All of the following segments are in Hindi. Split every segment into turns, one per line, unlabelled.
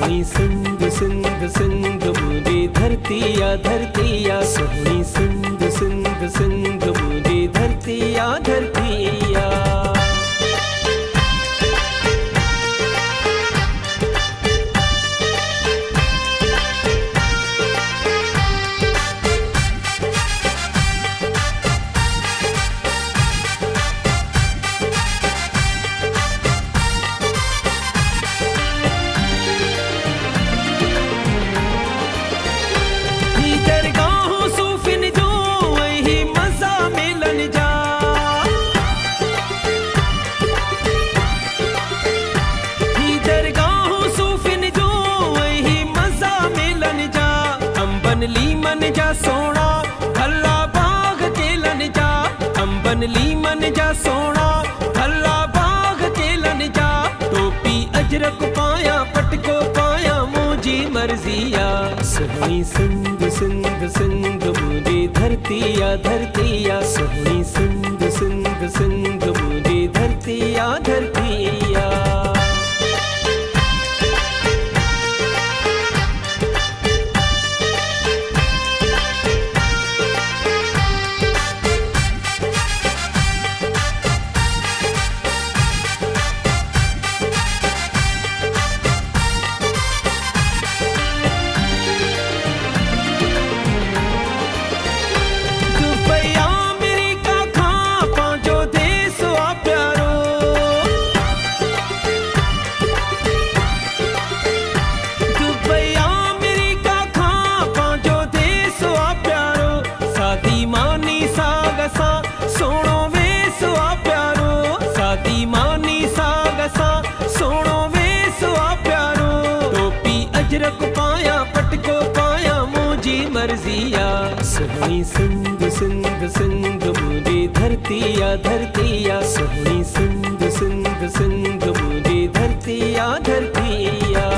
सोहनी सिंध सिंध सिंध मुझे धरतिया धरतिया सोहनी सिंध सिंध सिंध मुझे धरतिया धरतिया। लीमन जा सोना भला बाग केलन जा अंबन लीमन जा सोना भला बाग केलन जा। टोपी अजरक पाया पटको पाया मुझी मर्जिया सोहनी सिंध सिंध सिंध मुझे धरतिया धरतिया सोहनी सिंध सिंध सिंध मुझे धरतिया धरतिया। अजरक पाया पटको पाया मुझी मर्जिया सोहनी सिंध सिंध सिंध मुझे धरतिया धरतिया सोहनी सिंध सिंध सिंध मुझे धरतिया धरतिया।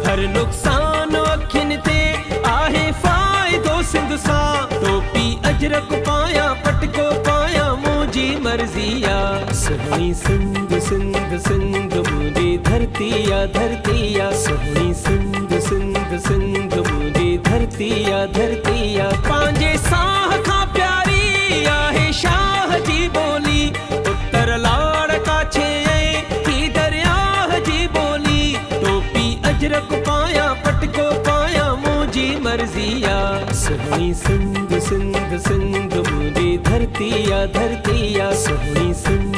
हर नुकसान अखिन ते आहे फायदो सिंध सां। टोपी अजरक पाया पटको पाया मुझी मर्जिया सोहनी सिंध सिंध सिंध मुझे धरतिया धरतिया सोहनी सिंध सिंध सिंध मुझे धरतिया धरतिया। पांजे साह खां प्यारी आहे शाह जी बोली उत्तर लाड़ काछे ही दरिया जी बोली। टोपी अजरक पाया पटको पाया मुझी मर्जिया सोहनी सिंध सिंध सिंध मुझे धरतिया धरतिया सोहनी सिंध